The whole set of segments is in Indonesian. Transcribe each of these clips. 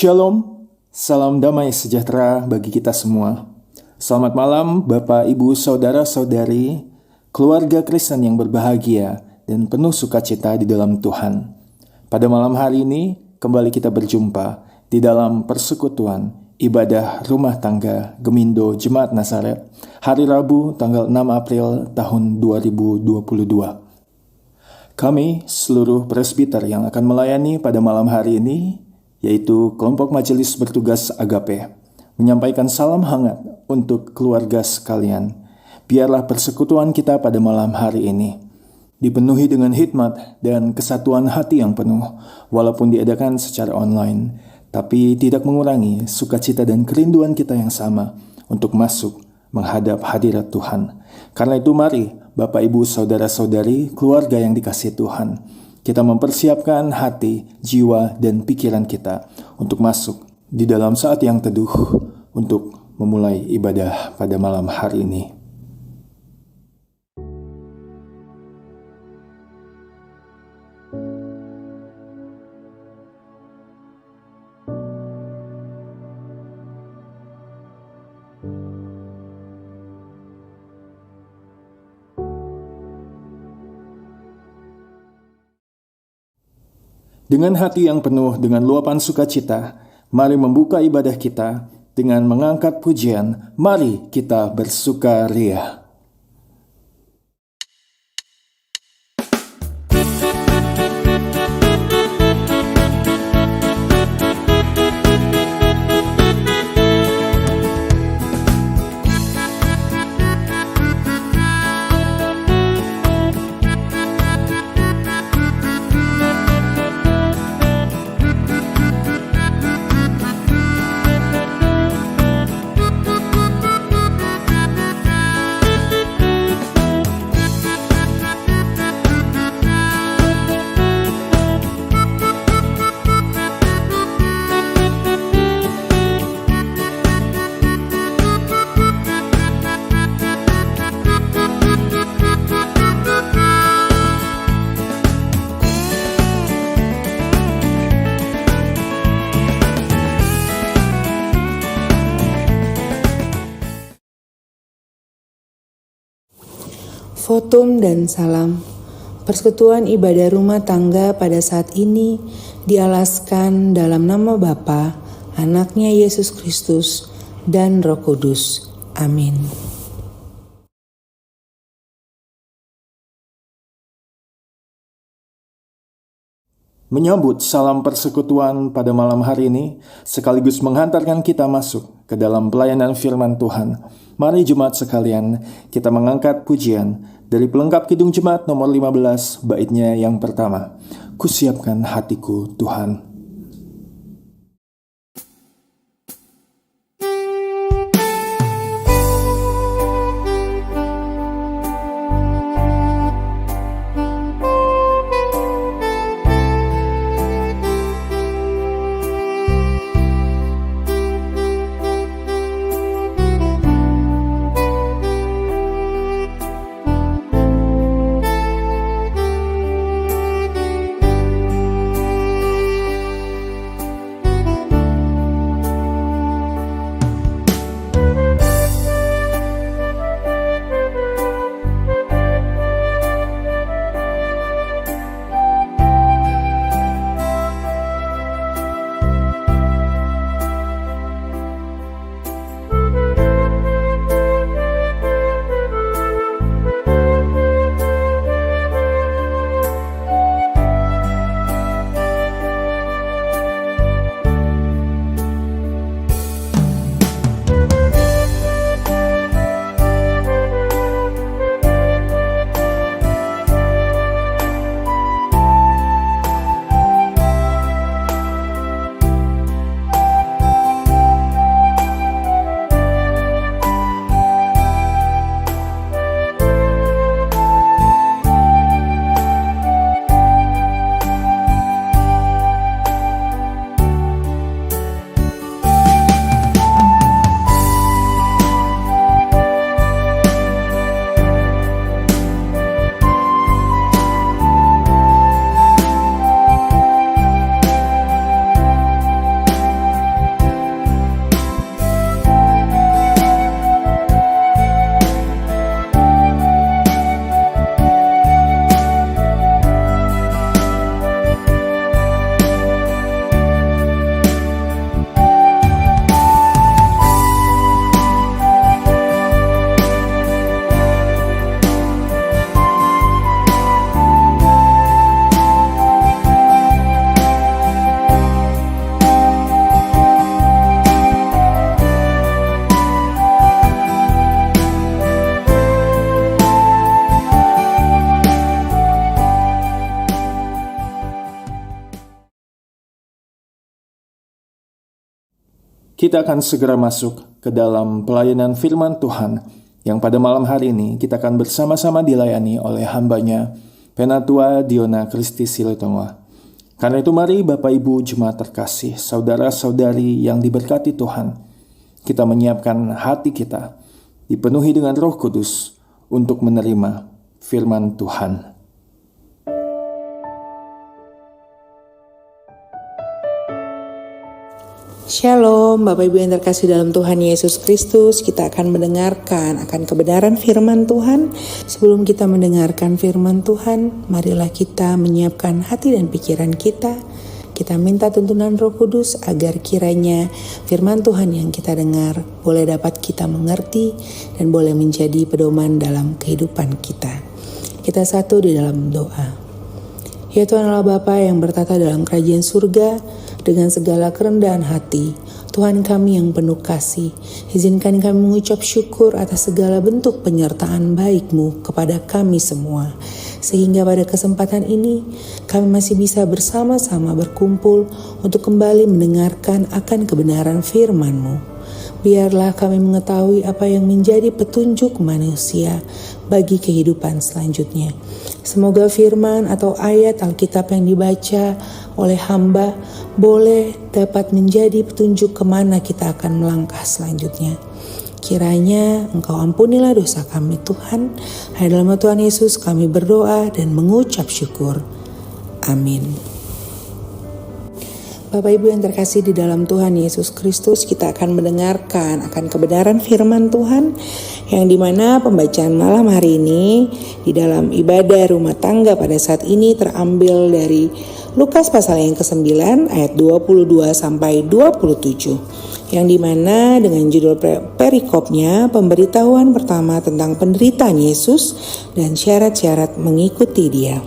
Shalom, salam damai sejahtera bagi kita semua. Selamat malam Bapak, Ibu, Saudara-saudari, keluarga Kristen yang berbahagia dan penuh sukacita di dalam Tuhan. Pada malam hari ini, kembali kita berjumpa di dalam persekutuan ibadah rumah tangga Gemindo Jemaat Nazaret, hari Rabu tanggal 6 April tahun 2022. Kami, seluruh presbiter yang akan melayani pada malam hari ini, yaitu kelompok majelis bertugas Agape, menyampaikan salam hangat untuk keluarga sekalian. Biarlah persekutuan kita pada malam hari ini dipenuhi dengan hikmat dan kesatuan hati yang penuh, walaupun diadakan secara online, tapi tidak mengurangi sukacita dan kerinduan kita yang sama untuk masuk menghadap hadirat Tuhan. Karena itu mari Bapak, Ibu, Saudara-saudari, keluarga yang dikasihi Tuhan, kita mempersiapkan hati, jiwa, dan pikiran kita untuk masuk di dalam saat yang teduh untuk memulai ibadah pada malam hari ini. Dengan hati yang penuh dengan luapan sukacita, mari membuka ibadah kita dengan mengangkat pujian. Mari kita bersukaria. Fotum dan salam. Persekutuan ibadah rumah tangga pada saat ini dialaskan dalam nama Bapa, Anaknya Yesus Kristus, dan Roh Kudus. Amin. Menyambut salam persekutuan pada malam hari ini, sekaligus menghantarkan kita masuk ke dalam pelayanan firman Tuhan. Mari jemaat sekalian, kita mengangkat pujian dari pelengkap Kidung Jemaat nomor 15, baitnya yang pertama. Kusiapkan hatiku Tuhan. Kita akan segera masuk ke dalam pelayanan firman Tuhan yang pada malam hari ini kita akan bersama-sama dilayani oleh hambanya Penatua Diona Kristi Silutonga. Karena itu mari Bapak Ibu Jemaat terkasih, saudara-saudari yang diberkati Tuhan, kita menyiapkan hati kita dipenuhi dengan Roh Kudus untuk menerima firman Tuhan. Shalom, Bapak Ibu yang terkasih dalam Tuhan Yesus Kristus. Kita akan mendengarkan akan kebenaran firman Tuhan. Sebelum kita mendengarkan firman Tuhan, marilah kita menyiapkan hati dan pikiran kita. Kita minta tuntunan Roh Kudus agar kiranya firman Tuhan yang kita dengar boleh dapat kita mengerti dan boleh menjadi pedoman dalam kehidupan kita. Kita satu di dalam doa. Ya Tuhan Allah Bapa yang bertata dalam kerajaan surga, dengan segala kerendahan hati, Tuhan kami yang penuh kasih, izinkan kami mengucap syukur atas segala bentuk penyertaan baik-Mu kepada kami semua. Sehingga pada kesempatan ini, kami masih bisa bersama-sama berkumpul untuk kembali mendengarkan akan kebenaran firman-Mu. Biarlah kami mengetahui apa yang menjadi petunjuk manusia bagi kehidupan selanjutnya. Semoga firman atau ayat Alkitab yang dibaca oleh hamba boleh dapat menjadi petunjuk kemana kita akan melangkah selanjutnya. Kiranya Engkau ampunilah dosa kami Tuhan. Hanya dalam nama Tuhan Yesus kami berdoa dan mengucap syukur. Amin. Bapak Ibu yang terkasih di dalam Tuhan Yesus Kristus, kita akan mendengarkan akan kebenaran firman Tuhan yang dimana pembacaan malam hari ini di dalam ibadah rumah tangga pada saat ini terambil dari Lukas pasal yang ke-9 ayat 22 sampai 27, yang dimana dengan judul perikopnya pemberitahuan pertama tentang penderitaan Yesus dan syarat-syarat mengikuti Dia.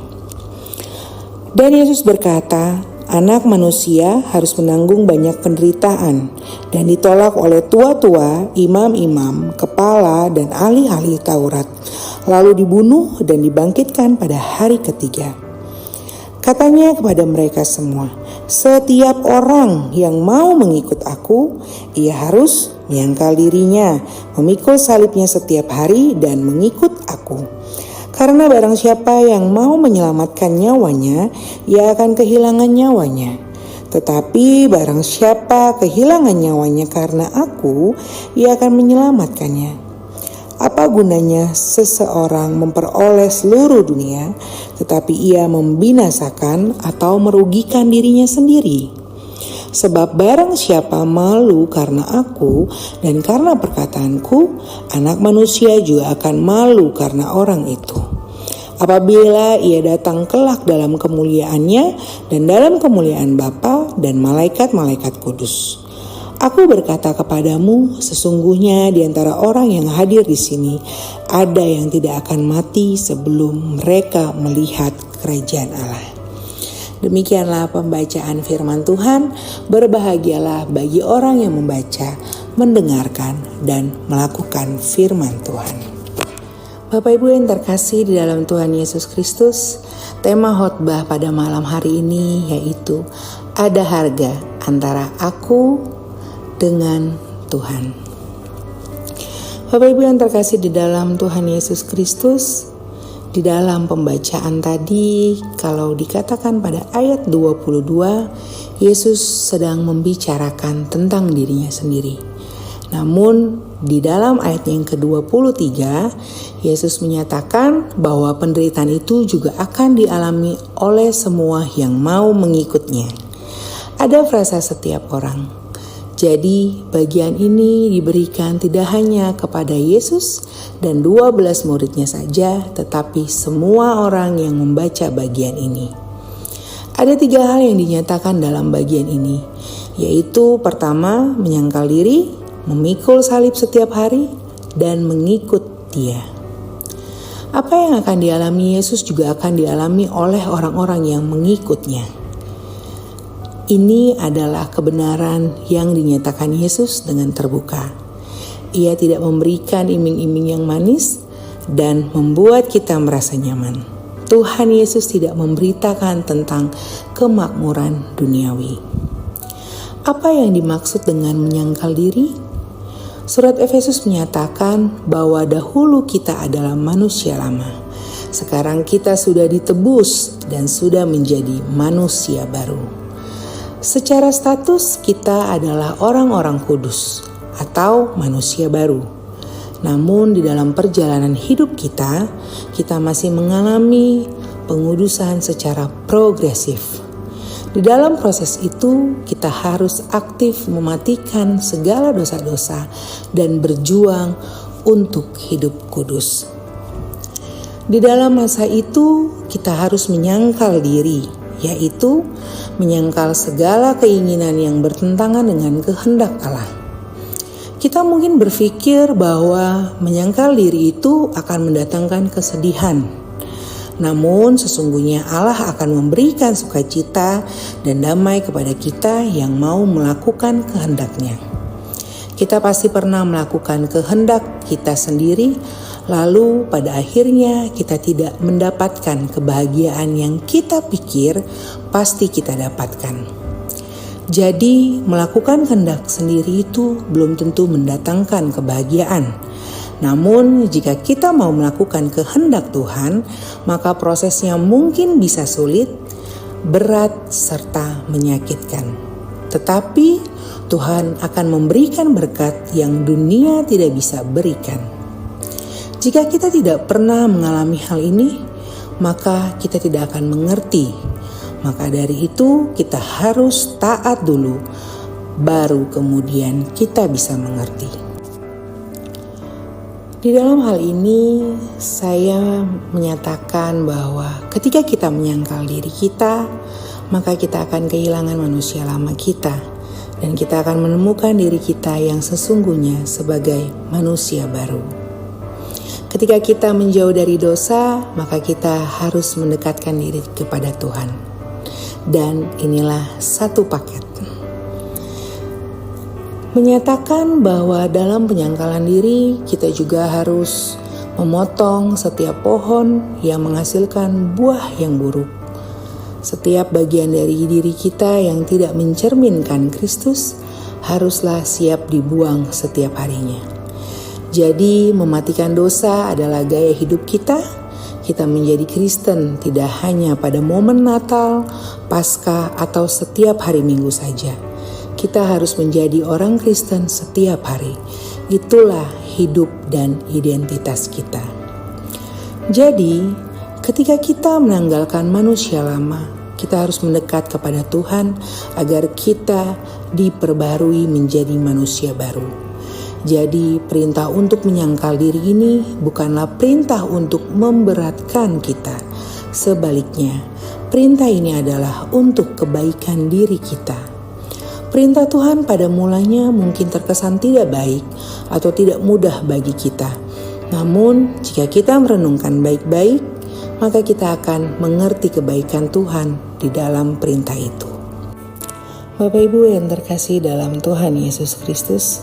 Dan Yesus berkata, Anak manusia harus menanggung banyak penderitaan dan ditolak oleh tua-tua, imam-imam, kepala, dan ahli-ahli Taurat, lalu dibunuh dan dibangkitkan pada hari ketiga. Katanya kepada mereka semua, setiap orang yang mau mengikut aku, ia harus menyangkal dirinya, memikul salibnya setiap hari dan mengikut aku. Karena barang siapa yang mau menyelamatkan nyawanya, ia akan kehilangan nyawanya. Tetapi barang siapa kehilangan nyawanya karena aku, ia akan menyelamatkannya. Apa gunanya seseorang memperoleh seluruh dunia, tetapi ia membinasakan atau merugikan dirinya sendiri? Sebab barang siapa malu karena aku dan karena perkataanku, anak manusia juga akan malu karena orang itu. Apabila ia datang kelak dalam kemuliaannya dan dalam kemuliaan Bapa dan malaikat-malaikat kudus. Aku berkata kepadamu, sesungguhnya di antara orang yang hadir di sini ada yang tidak akan mati sebelum mereka melihat kerajaan Allah. Demikianlah pembacaan firman Tuhan. Berbahagialah bagi orang yang membaca, mendengarkan, dan melakukan firman Tuhan. Bapak Ibu yang terkasih di dalam Tuhan Yesus Kristus, tema khotbah pada malam hari ini yaitu ada harga antara aku dengan Tuhan. Bapak Ibu yang terkasih di dalam Tuhan Yesus Kristus, di dalam pembacaan tadi, kalau dikatakan pada ayat 22, Yesus sedang membicarakan tentang dirinya sendiri. Namun di dalam ayat yang ke-23, Yesus menyatakan bahwa penderitaan itu juga akan dialami oleh semua yang mau mengikutnya. Ada frasa setiap orang. Jadi bagian ini diberikan tidak hanya kepada Yesus dan 12 muridnya saja, tetapi semua orang yang membaca bagian ini. Ada 3 hal yang dinyatakan dalam bagian ini, yaitu pertama, menyangkal diri, memikul salib setiap hari, dan mengikut Dia. Apa yang akan dialami Yesus juga akan dialami oleh orang-orang yang mengikutnya. Ini adalah kebenaran yang dinyatakan Yesus dengan terbuka. Ia tidak memberikan iming-iming yang manis dan membuat kita merasa nyaman. Tuhan Yesus tidak memberitakan tentang kemakmuran duniawi. Apa yang dimaksud dengan menyangkal diri? Surat Efesus menyatakan bahwa dahulu kita adalah manusia lama. Sekarang kita sudah ditebus dan sudah menjadi manusia baru. Secara status kita adalah orang-orang kudus atau manusia baru. Namun di dalam perjalanan hidup kita masih mengalami pengudusan secara progresif. Di dalam proses itu kita harus aktif mematikan segala dosa-dosa dan berjuang untuk hidup kudus. Di dalam masa itu kita harus menyangkal diri, yaitu menyangkal segala keinginan yang bertentangan dengan kehendak Allah. Kita mungkin berpikir bahwa menyangkal diri itu akan mendatangkan kesedihan. Namun sesungguhnya Allah akan memberikan sukacita dan damai kepada kita yang mau melakukan kehendak-Nya. Kita pasti pernah melakukan kehendak kita sendiri, lalu pada akhirnya kita tidak mendapatkan kebahagiaan yang kita pikir pasti kita dapatkan. Jadi, melakukan kehendak sendiri itu belum tentu mendatangkan kebahagiaan. Namun, jika kita mau melakukan kehendak Tuhan, maka prosesnya mungkin bisa sulit, berat, serta menyakitkan. Tetapi, Tuhan akan memberikan berkat yang dunia tidak bisa berikan. Jika kita tidak pernah mengalami hal ini, maka kita tidak akan mengerti. Maka dari itu kita harus taat dulu, baru kemudian kita bisa mengerti. Di dalam hal ini saya menyatakan bahwa ketika kita menyangkal diri kita, maka kita akan kehilangan manusia lama kita. Dan kita akan menemukan diri kita yang sesungguhnya sebagai manusia baru. Ketika kita menjauh dari dosa, maka kita harus mendekatkan diri kepada Tuhan. Dan inilah satu paket. Menyatakan bahwa dalam penyangkalan diri kita juga harus memotong setiap pohon yang menghasilkan buah yang buruk. Setiap bagian dari diri kita yang tidak mencerminkan Kristus haruslah siap dibuang setiap harinya. Jadi mematikan dosa adalah gaya hidup kita. Kita menjadi Kristen tidak hanya pada momen Natal, Paskah, atau setiap hari Minggu saja. Kita harus menjadi orang Kristen setiap hari. Itulah hidup dan identitas kita. Jadi, ketika kita menanggalkan manusia lama, kita harus mendekat kepada Tuhan agar kita diperbarui menjadi manusia baru. Jadi perintah untuk menyangkal diri ini bukanlah perintah untuk memberatkan kita. Sebaliknya, perintah ini adalah untuk kebaikan diri kita. Perintah Tuhan pada mulanya mungkin terkesan tidak baik atau tidak mudah bagi kita. Namun, jika kita merenungkan baik-baik, maka kita akan mengerti kebaikan Tuhan di dalam perintah itu. Bapak Ibu yang terkasih dalam Tuhan Yesus Kristus,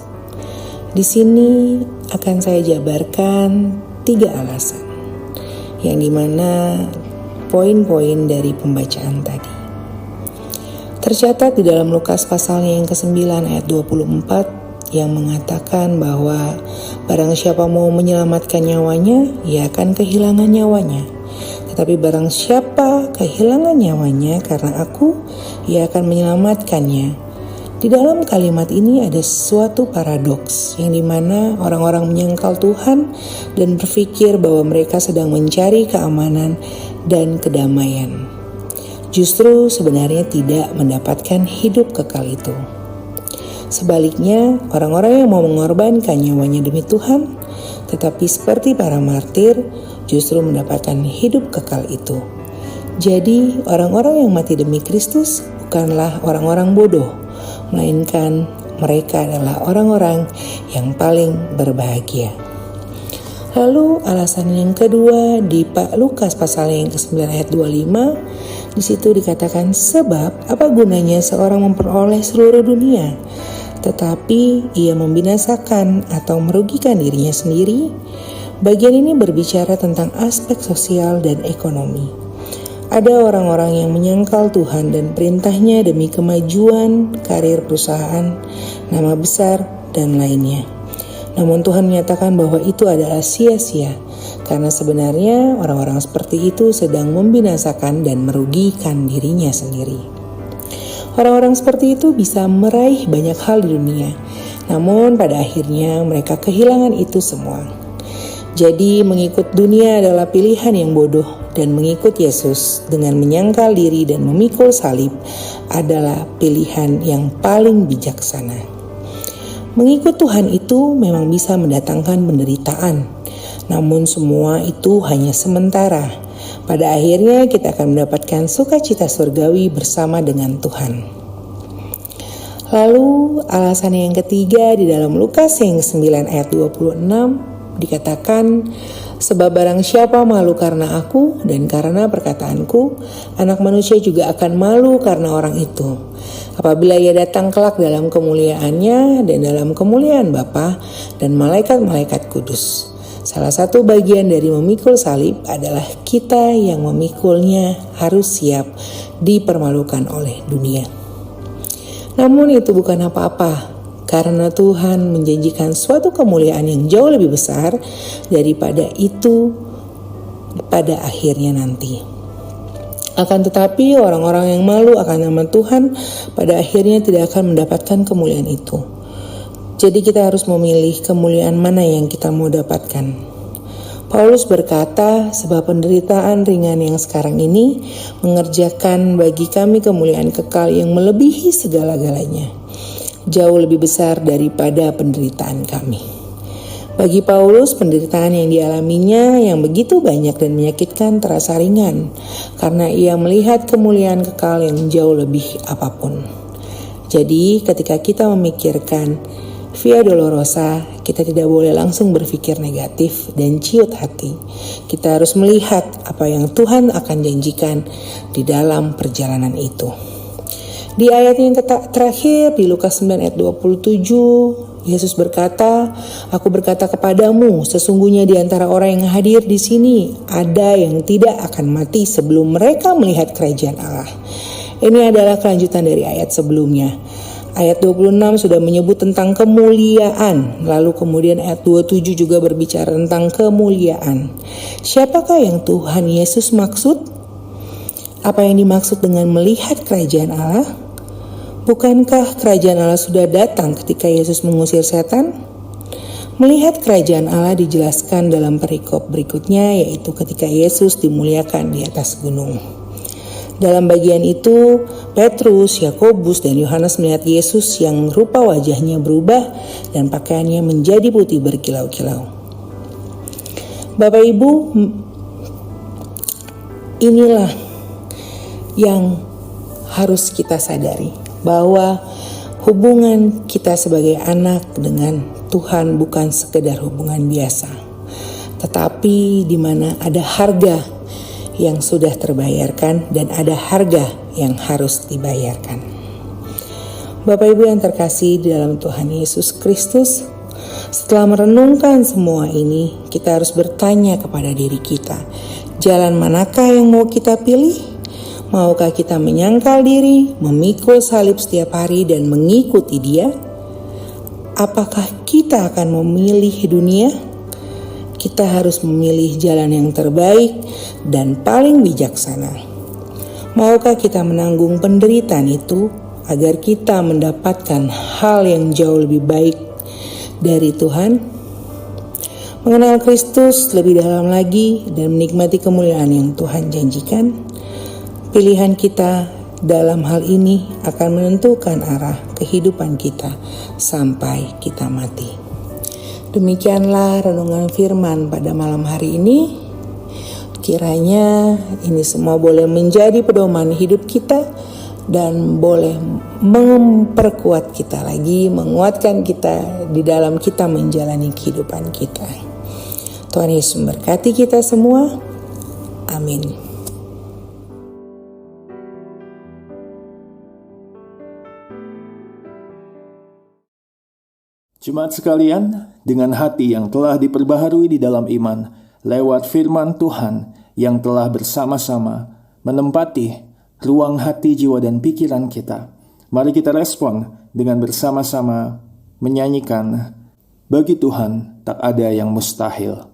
di sini akan saya jabarkan 3 alasan, yang dimana poin-poin dari pembacaan tadi. Tercatat di dalam Lukas pasalnya yang ke-9 ayat 24 yang mengatakan bahwa barang siapa mau menyelamatkan nyawanya, ia akan kehilangan nyawanya. Tetapi barang siapa kehilangan nyawanya karena aku, ia akan menyelamatkannya. Di dalam kalimat ini ada suatu paradoks yang dimana orang-orang menyangkal Tuhan dan berpikir bahwa mereka sedang mencari keamanan dan kedamaian. Justru sebenarnya tidak mendapatkan hidup kekal itu. Sebaliknya, orang-orang yang mau mengorbankan nyawanya demi Tuhan, tetapi seperti para martir, justru mendapatkan hidup kekal itu. Jadi, orang-orang yang mati demi Kristus bukanlah orang-orang bodoh, melainkan mereka adalah orang-orang yang paling berbahagia. Lalu alasan yang kedua di Lukas pasal yang ke-9 ayat 25, di situ dikatakan sebab apa gunanya seorang memperoleh seluruh dunia, tetapi ia membinasakan atau merugikan dirinya sendiri. Bagian ini berbicara tentang aspek sosial dan ekonomi. Ada orang-orang yang menyangkal Tuhan dan perintahnya demi kemajuan, karir perusahaan, nama besar, dan lainnya. Namun Tuhan menyatakan bahwa itu adalah sia-sia, karena sebenarnya orang-orang seperti itu sedang membinasakan dan merugikan dirinya sendiri. Orang-orang seperti itu bisa meraih banyak hal di dunia, namun pada akhirnya mereka kehilangan itu semua. Jadi mengikut dunia adalah pilihan yang bodoh, dan mengikut Yesus dengan menyangkal diri dan memikul salib adalah pilihan yang paling bijaksana. Mengikut Tuhan itu memang bisa mendatangkan penderitaan, namun semua itu hanya sementara. Pada akhirnya kita akan mendapatkan sukacita surgawi bersama dengan Tuhan. Lalu alasan yang ketiga di dalam Lukas yang 9 ayat 26 dikatakan, sebab barang siapa malu karena aku dan karena perkataanku, anak manusia juga akan malu karena orang itu. Apabila ia datang kelak dalam kemuliaannya dan dalam kemuliaan Bapa dan malaikat-malaikat kudus. Salah satu bagian dari memikul salib adalah kita yang memikulnya harus siap dipermalukan oleh dunia. Namun itu bukan apa-apa, karena Tuhan menjanjikan suatu kemuliaan yang jauh lebih besar daripada itu pada akhirnya nanti. Akan tetapi orang-orang yang malu akan nama Tuhan pada akhirnya tidak akan mendapatkan kemuliaan itu. Jadi kita harus memilih kemuliaan mana yang kita mau dapatkan. Paulus berkata, sebab penderitaan ringan yang sekarang ini mengerjakan bagi kami kemuliaan kekal yang melebihi segala-galanya, jauh lebih besar daripada penderitaan kami. Bagi Paulus, penderitaan yang dialaminya yang begitu banyak dan menyakitkan terasa ringan, karena ia melihat kemuliaan kekal yang jauh lebih apapun. Jadi ketika kita memikirkan Via Dolorosa, kita tidak boleh langsung berpikir negatif dan ciut hati. Kita harus melihat apa yang Tuhan akan janjikan di dalam perjalanan itu. Di ayat yang terakhir di Lukas 9 ayat 27, Yesus berkata, "Aku berkata kepadamu, sesungguhnya di antara orang yang hadir di sini ada yang tidak akan mati sebelum mereka melihat kerajaan Allah." Ini adalah kelanjutan dari ayat sebelumnya. Ayat 26 sudah menyebut tentang kemuliaan, lalu kemudian ayat 27 juga berbicara tentang kemuliaan. Siapakah yang Tuhan Yesus maksud? Apa yang dimaksud dengan melihat kerajaan Allah? Bukankah kerajaan Allah sudah datang ketika Yesus mengusir setan? Melihat kerajaan Allah dijelaskan dalam perikop berikutnya, yaitu ketika Yesus dimuliakan di atas gunung. Dalam bagian itu, Petrus, Yakobus, dan Yohanes melihat Yesus yang rupa wajahnya berubah dan pakaiannya menjadi putih berkilau-kilau. Bapak Ibu, inilah yang harus kita sadari, bahwa hubungan kita sebagai anak dengan Tuhan bukan sekedar hubungan biasa, tetapi di mana ada harga yang sudah terbayarkan dan ada harga yang harus dibayarkan. Bapak Ibu yang terkasih di dalam Tuhan Yesus Kristus, setelah merenungkan semua ini, kita harus bertanya kepada diri kita, jalan manakah yang mau kita pilih? Maukah kita menyangkal diri, memikul salib setiap hari dan mengikuti Dia? Apakah kita akan memilih dunia? Kita harus memilih jalan yang terbaik dan paling bijaksana. Maukah kita menanggung penderitaan itu agar kita mendapatkan hal yang jauh lebih baik dari Tuhan? Mengenal Kristus lebih dalam lagi dan menikmati kemuliaan yang Tuhan janjikan. Pilihan kita dalam hal ini akan menentukan arah kehidupan kita sampai kita mati. Demikianlah renungan firman pada malam hari ini. Kiranya ini semua boleh menjadi pedoman hidup kita dan boleh memperkuat kita lagi, menguatkan kita di dalam kita menjalani kehidupan kita. Tuhan Yesus memberkati kita semua. Amin. Jemaat sekalian, dengan hati yang telah diperbaharui di dalam iman lewat firman Tuhan yang telah bersama-sama menempati ruang hati, jiwa, dan pikiran kita. Mari kita respon dengan bersama-sama menyanyikan, "Bagi Tuhan tak ada yang mustahil."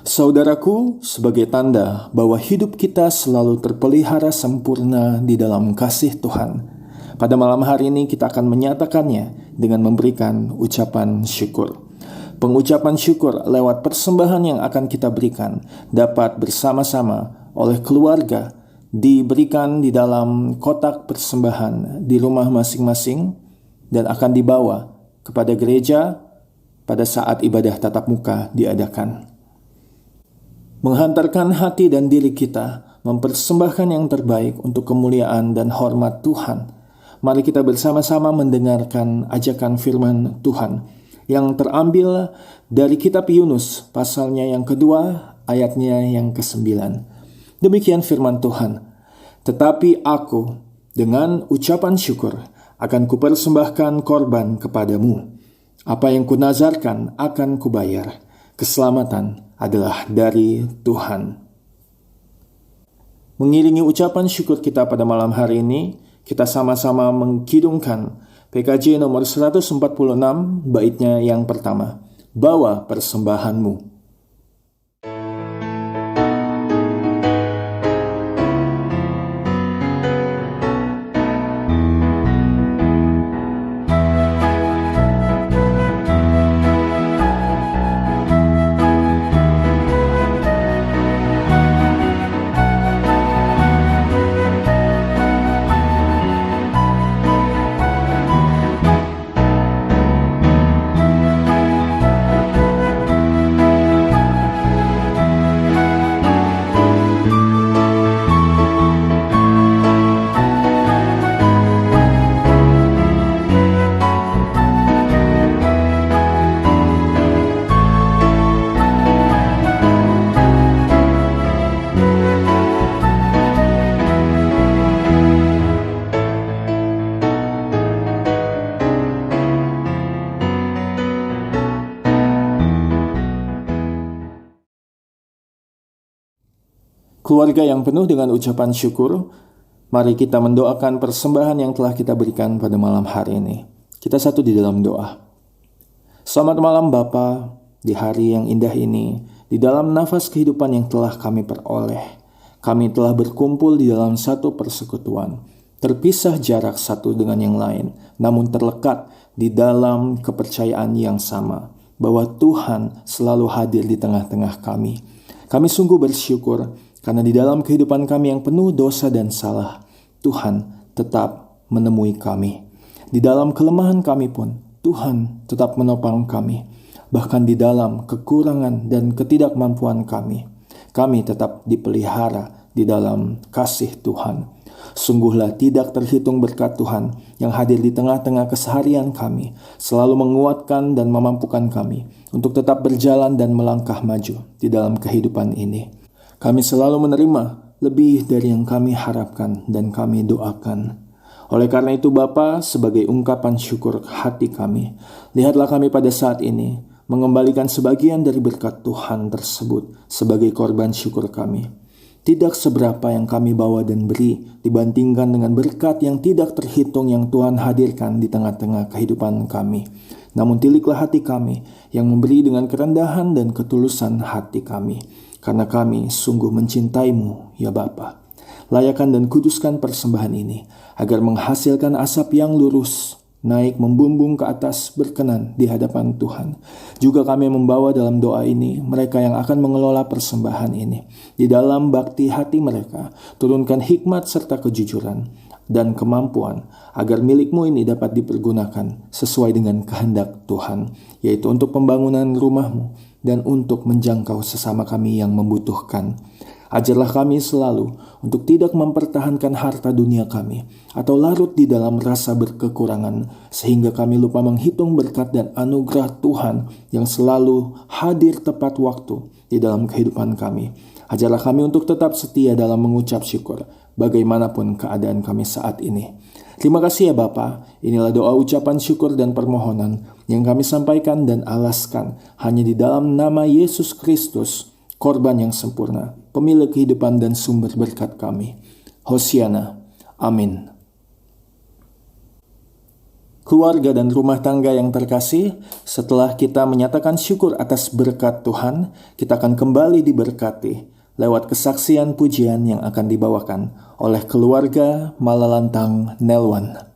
Saudaraku, sebagai tanda bahwa hidup kita selalu terpelihara sempurna di dalam kasih Tuhan, pada malam hari ini kita akan menyatakannya dengan memberikan ucapan syukur. Pengucapan syukur lewat persembahan yang akan kita berikan dapat bersama-sama oleh keluarga diberikan di dalam kotak persembahan di rumah masing-masing dan akan dibawa kepada gereja pada saat ibadah tatap muka diadakan. Menghantarkan hati dan diri kita mempersembahkan yang terbaik untuk kemuliaan dan hormat Tuhan. Mari kita bersama-sama mendengarkan ajakan firman Tuhan yang terambil dari kitab Yunus pasalnya yang kedua ayatnya yang ke-9. Demikian firman Tuhan, "Tetapi aku dengan ucapan syukur akan kupersembahkan korban kepadamu. Apa yang kunazarkan akan kubayar. Keselamatan adalah dari Tuhan." Mengiringi ucapan syukur kita pada malam hari ini, kita sama-sama mengkidungkan PKJ nomor 146, baitnya yang pertama, "Bawa persembahanmu." Keluarga yang penuh dengan ucapan syukur, mari kita mendoakan persembahan yang telah kita berikan pada malam hari ini. Kita satu di dalam doa. Selamat malam Bapa, di hari yang indah ini, di dalam nafas kehidupan yang telah kami peroleh. Kami telah berkumpul di dalam satu persekutuan, terpisah jarak satu dengan yang lain, namun terlekat di dalam kepercayaan yang sama, bahwa Tuhan selalu hadir di tengah-tengah kami. Kami sungguh bersyukur karena di dalam kehidupan kami yang penuh dosa dan salah, Tuhan tetap menemui kami. Di dalam kelemahan kami pun, Tuhan tetap menopang kami. Bahkan di dalam kekurangan dan ketidakmampuan kami tetap dipelihara di dalam kasih Tuhan. Sungguhlah tidak terhitung berkat Tuhan yang hadir di tengah-tengah keseharian kami, selalu menguatkan dan memampukan kami untuk tetap berjalan dan melangkah maju di dalam kehidupan ini. Kami selalu menerima lebih dari yang kami harapkan dan kami doakan. Oleh karena itu Bapa, sebagai ungkapan syukur hati kami, lihatlah kami pada saat ini mengembalikan sebagian dari berkat Tuhan tersebut sebagai korban syukur kami. Tidak seberapa yang kami bawa dan beri dibandingkan dengan berkat yang tidak terhitung yang Tuhan hadirkan di tengah-tengah kehidupan kami. Namun tiliklah hati kami yang memberi dengan kerendahan dan ketulusan hati kami. Karena kami sungguh mencintai-Mu, ya Bapa. Layakan dan kuduskan persembahan ini agar menghasilkan asap yang lurus, naik membumbung ke atas berkenan di hadapan Tuhan. Juga kami membawa dalam doa ini mereka yang akan mengelola persembahan ini. Di dalam bakti hati mereka, turunkan hikmat serta kejujuran dan kemampuan agar milik-Mu ini dapat dipergunakan sesuai dengan kehendak Tuhan, yaitu untuk pembangunan rumah-Mu dan untuk menjangkau sesama kami yang membutuhkan. Ajarlah kami selalu untuk tidak mempertahankan harta dunia kami atau larut di dalam rasa berkekurangan sehingga kami lupa menghitung berkat dan anugerah Tuhan yang selalu hadir tepat waktu di dalam kehidupan kami. Ajarlah kami untuk tetap setia dalam mengucap syukur bagaimanapun keadaan kami saat ini. Terima kasih ya Bapa. Inilah doa ucapan syukur dan permohonan yang kami sampaikan dan alaskan hanya di dalam nama Yesus Kristus, korban yang sempurna, pemilik kehidupan dan sumber berkat kami. Hosiana. Amin. Keluarga dan rumah tangga yang terkasih, setelah kita menyatakan syukur atas berkat Tuhan, kita akan kembali diberkati lewat kesaksian pujian yang akan dibawakan oleh keluarga Malalantang Nelwan.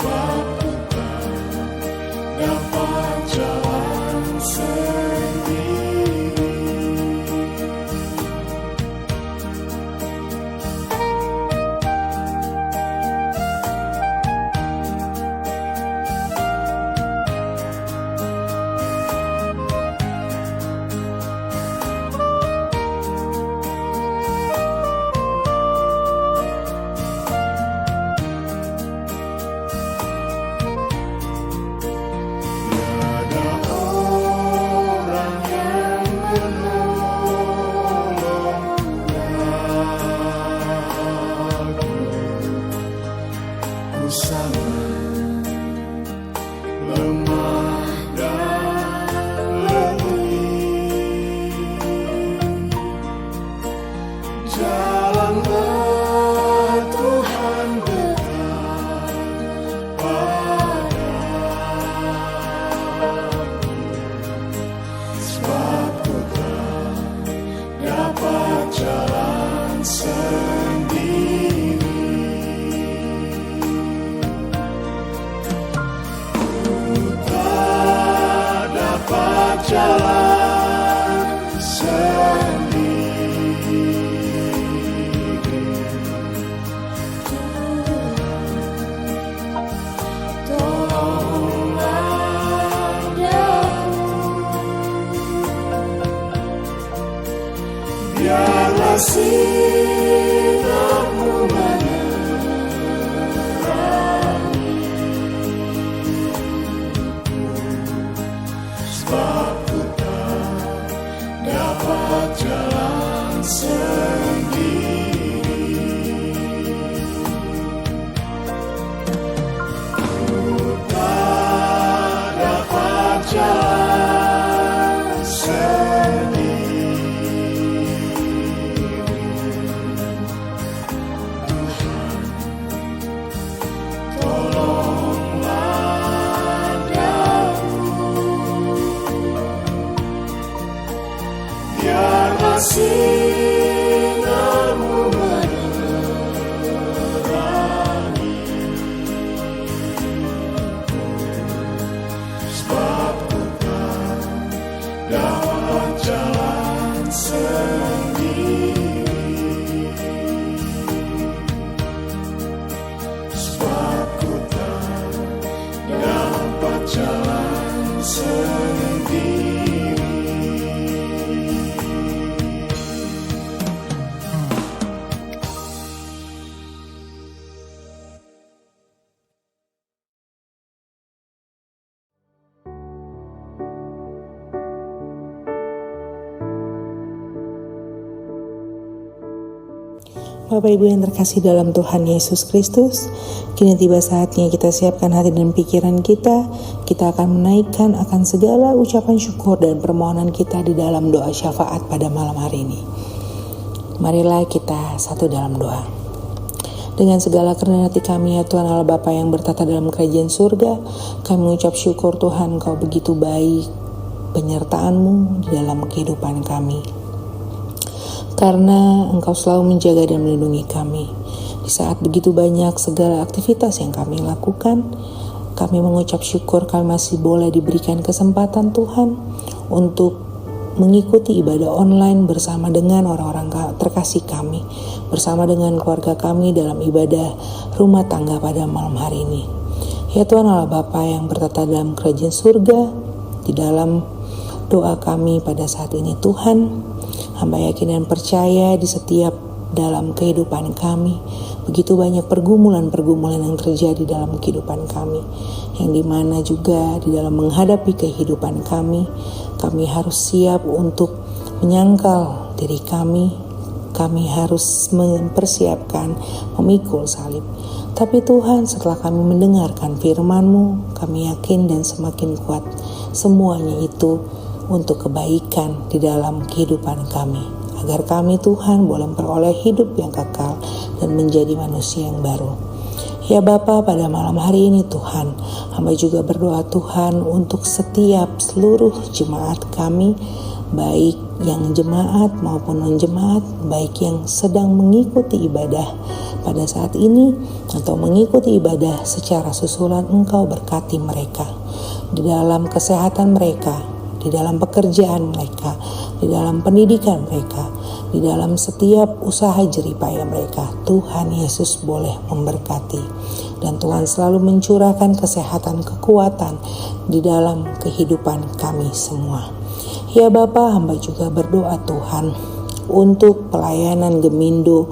Sebab Bapak Ibu yang terkasih dalam Tuhan Yesus Kristus, kini tiba saatnya kita siapkan hati dan pikiran kita. Kita akan menaikkan akan segala ucapan syukur dan permohonan kita di dalam doa syafaat pada malam hari ini. Marilah kita satu dalam doa. Dengan segala kerendahan hati kami ya Tuhan Allah Bapa yang bertata dalam kerajaan surga, kami mengucap syukur Tuhan, Kau begitu baik, penyertaan-Mu di dalam kehidupan kami. Karena Engkau selalu menjaga dan melindungi kami. Di saat begitu banyak segala aktivitas yang kami lakukan, kami mengucap syukur kami masih boleh diberikan kesempatan Tuhan untuk mengikuti ibadah online bersama dengan orang-orang terkasih kami, bersama dengan keluarga kami dalam ibadah rumah tangga pada malam hari ini. Ya Tuhan Allah Bapa yang bertata dalam kerajaan surga, di dalam doa kami pada saat ini Tuhan, hamba yakin dan percaya di setiap dalam kehidupan kami, begitu banyak pergumulan-pergumulan yang terjadi dalam kehidupan kami, yang dimana juga di dalam menghadapi kehidupan kami harus siap untuk menyangkal diri kami harus mempersiapkan memikul salib. Tapi Tuhan, setelah kami mendengarkan firman-Mu, kami yakin dan semakin kuat semuanya itu untuk kebaikan di dalam kehidupan kami, agar kami Tuhan boleh memperoleh hidup yang kekal dan menjadi manusia yang baru. Ya Bapa, pada malam hari ini Tuhan, hamba juga berdoa Tuhan untuk setiap seluruh jemaat kami, baik yang jemaat maupun non-jemaat, baik yang sedang mengikuti ibadah pada saat ini atau mengikuti ibadah secara susulan. Engkau berkati mereka di dalam kesehatan mereka, di dalam pekerjaan mereka, di dalam pendidikan mereka, di dalam setiap usaha jeripaya mereka. Tuhan Yesus boleh memberkati, dan Tuhan selalu mencurahkan kesehatan, kekuatan di dalam kehidupan kami semua. Ya Bapa, hamba juga berdoa Tuhan untuk pelayanan Gemindo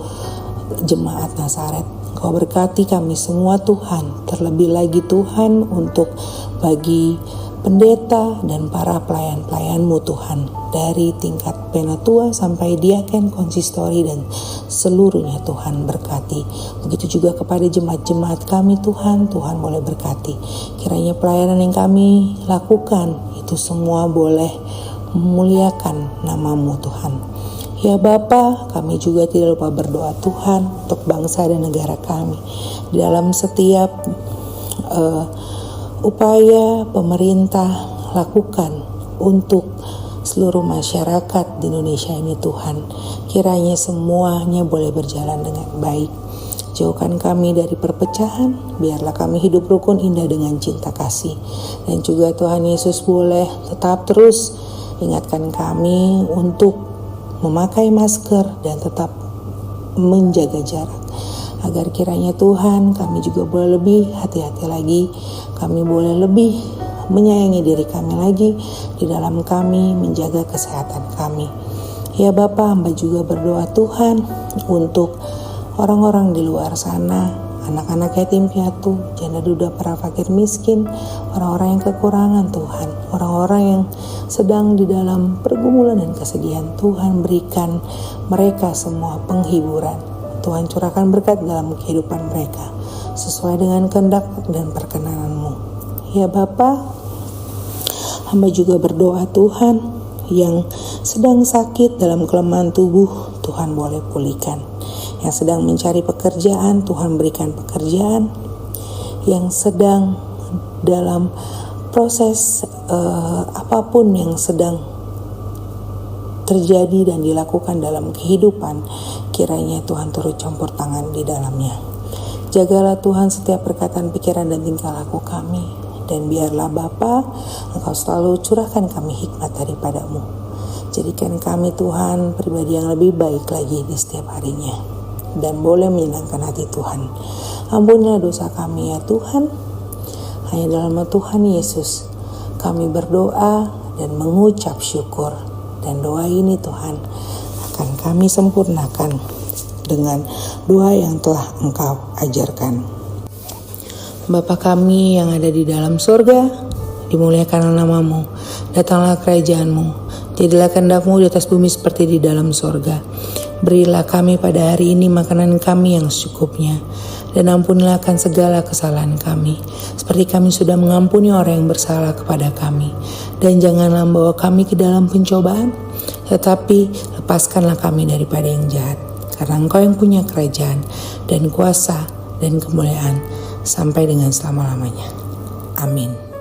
Jemaat Nazaret. Kau berkati kami semua Tuhan, terlebih lagi Tuhan untuk bagi pendeta dan para pelayan-pelayan-Mu Tuhan, dari tingkat penatua sampai diaken, konsistori dan seluruhnya Tuhan berkati. Begitu juga kepada jemaat-jemaat kami Tuhan boleh berkati. Kiranya pelayanan yang kami lakukan itu semua boleh memuliakan nama-Mu Tuhan. Ya Bapa, kami juga tidak lupa berdoa Tuhan untuk bangsa dan negara kami. Di dalam setiap upaya pemerintah lakukan untuk seluruh masyarakat di Indonesia ini Tuhan, kiranya semuanya boleh berjalan dengan baik. Jauhkan kami dari perpecahan, biarlah kami hidup rukun indah dengan cinta kasih. Dan juga Tuhan Yesus boleh tetap terus ingatkan kami untuk memakai masker dan tetap menjaga jarak, agar kiranya Tuhan kami juga boleh lebih hati-hati lagi, kami boleh lebih menyayangi diri kami lagi di dalam kami menjaga kesehatan kami. Ya Bapa, hamba juga berdoa Tuhan untuk orang-orang di luar sana, anak-anak yatim piatu, janda duda, para fakir miskin, orang-orang yang kekurangan Tuhan, orang-orang yang sedang di dalam pergumulan dan kesedihan. Tuhan, berikan mereka semua penghiburan. Tuhan, curahkan berkat dalam kehidupan mereka sesuai dengan kehendak dan perkenan-Mu. Ya Bapa, hamba juga berdoa Tuhan yang sedang sakit dalam kelemahan tubuh, Tuhan boleh pulihkan. Yang sedang mencari pekerjaan, Tuhan berikan pekerjaan. Yang sedang dalam proses apapun yang sedang terjadi dan dilakukan dalam kehidupan, kiranya Tuhan turut campur tangan di dalamnya. Jagalah Tuhan setiap perkataan, pikiran dan tingkah laku kami, dan biarlah Bapa, Engkau selalu curahkan kami hikmat daripada-Mu. Jadikan kami Tuhan pribadi yang lebih baik lagi di setiap harinya, dan boleh menyenangkan hati Tuhan. Ampunilah dosa kami ya Tuhan. Hanya dalam nama Tuhan Yesus kami berdoa dan mengucap syukur. Dan doa ini Tuhan akan kami sempurnakan dengan doa yang telah Engkau ajarkan. Bapa kami yang ada di dalam surga, dimuliakanlah nama-Mu, datanglah kerajaan-Mu, jadilah kehendak-Mu di atas bumi seperti di dalam surga. Berilah kami pada hari ini makanan kami yang secukupnya, dan ampunilah akan segala kesalahan kami, seperti kami sudah mengampuni orang yang bersalah kepada kami. Dan janganlah membawa kami ke dalam pencobaan, tetapi lepaskanlah kami daripada yang jahat. Karena Engkau yang punya kerajaan dan kuasa dan kemuliaan sampai dengan selama-lamanya. Amin.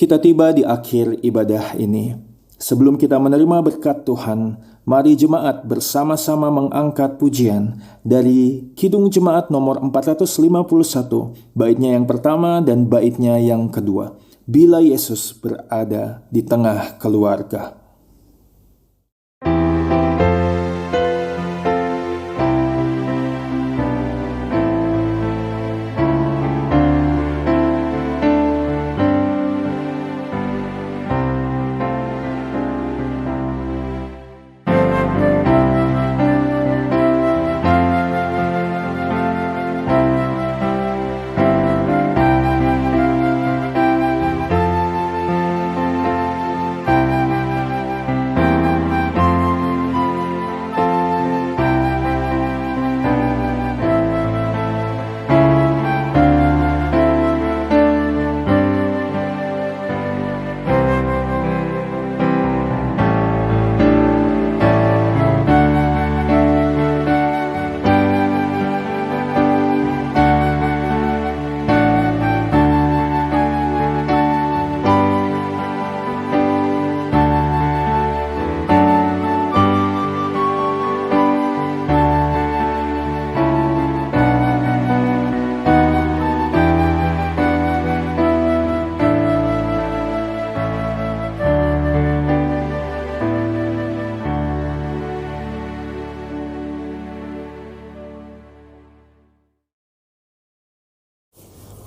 Kita tiba di akhir ibadah ini. Sebelum kita menerima berkat Tuhan, mari jemaat bersama-sama mengangkat pujian dari Kidung Jemaat nomor 451, baitnya yang pertama dan baitnya yang kedua. Bila Yesus berada di tengah keluarga.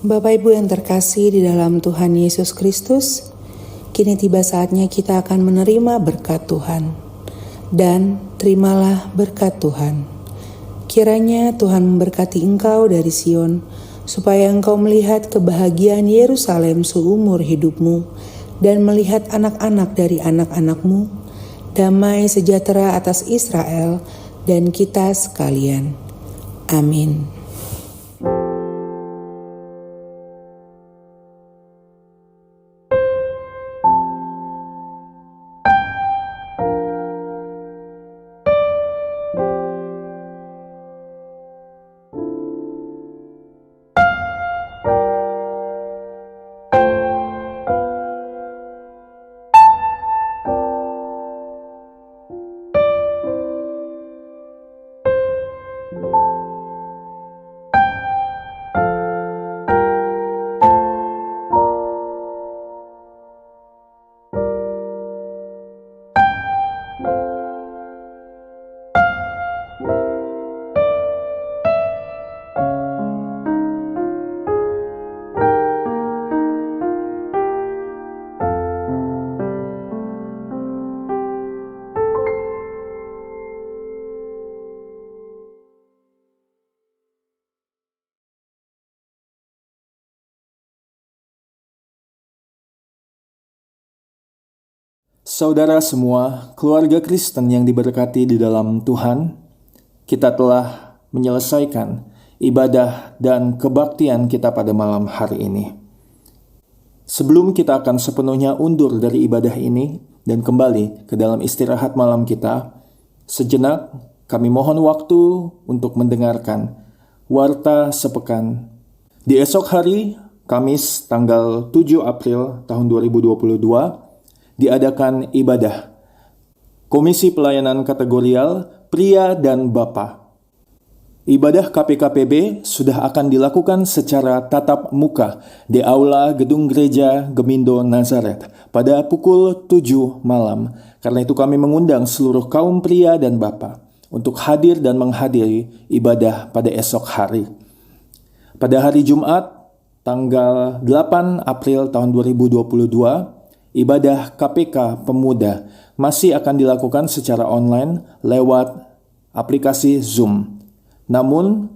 Bapak Ibu yang terkasih di dalam Tuhan Yesus Kristus, kini tiba saatnya kita akan menerima berkat Tuhan. Dan terimalah berkat Tuhan. Kiranya Tuhan memberkati engkau dari Sion, supaya engkau melihat kebahagiaan Yerusalem seumur hidupmu, dan melihat anak-anak dari anak-anakmu, damai sejahtera atas Israel dan kita sekalian. Amin. Saudara semua, keluarga Kristen yang diberkati di dalam Tuhan, kita telah menyelesaikan ibadah dan kebaktian kita pada malam hari ini. Sebelum kita akan sepenuhnya undur dari ibadah ini dan kembali ke dalam istirahat malam kita, sejenak kami mohon waktu untuk mendengarkan warta sepekan. Di esok hari, Kamis tanggal 7 April tahun 2022, diadakan ibadah Komisi Pelayanan Kategorial Pria dan Bapa. Ibadah KPKPB sudah akan dilakukan secara tatap muka di Aula Gedung Gereja Gemindo Nazaret pada pukul 7 malam. Karena itu kami mengundang seluruh kaum pria dan bapa untuk hadir dan menghadiri ibadah pada esok hari. Pada hari Jumat, tanggal 8 April tahun 2022, ibadah KPK Pemuda masih akan dilakukan secara online lewat aplikasi Zoom. Namun,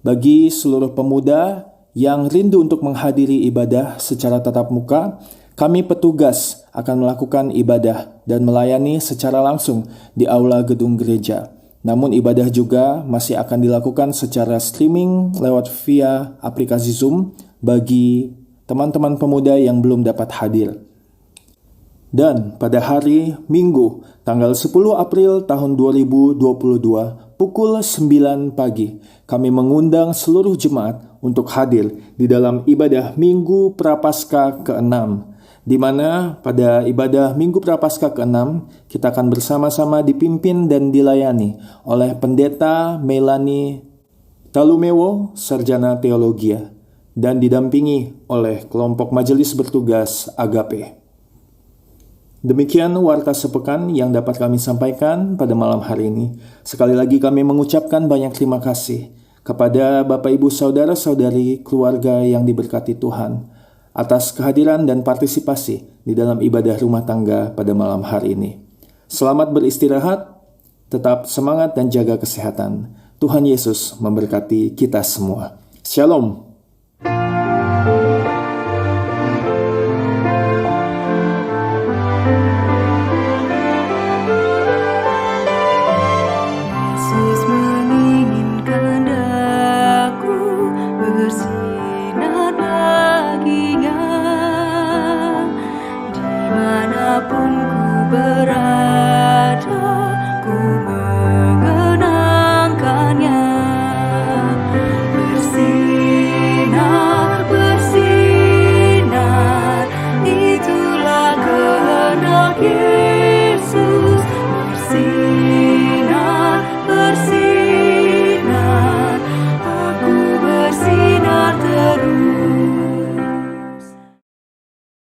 bagi seluruh pemuda yang rindu untuk menghadiri ibadah secara tatap muka, Kami petugas akan melakukan ibadah dan melayani secara langsung di aula gedung gereja. Namun ibadah juga masih akan dilakukan secara streaming lewat via aplikasi Zoom bagi teman-teman pemuda yang belum dapat hadir. Dan pada hari Minggu, tanggal 10 April tahun 2022, pukul 9 pagi, kami mengundang seluruh jemaat untuk hadir di dalam ibadah Minggu Prapaskah ke-6, di mana pada ibadah Minggu Prapaskah ke-6, kita akan bersama-sama dipimpin dan dilayani oleh Pendeta Melani Talumewo, Sarjana Teologia, dan didampingi oleh kelompok majelis bertugas Agape. Demikian warta sepekan yang dapat kami sampaikan pada malam hari ini. Sekali lagi kami mengucapkan banyak terima kasih kepada Bapak Ibu Saudara-saudari keluarga yang diberkati Tuhan atas kehadiran dan partisipasi di dalam ibadah rumah tangga pada malam hari ini. Selamat beristirahat, tetap semangat dan jaga kesehatan. Tuhan Yesus memberkati kita semua. Shalom.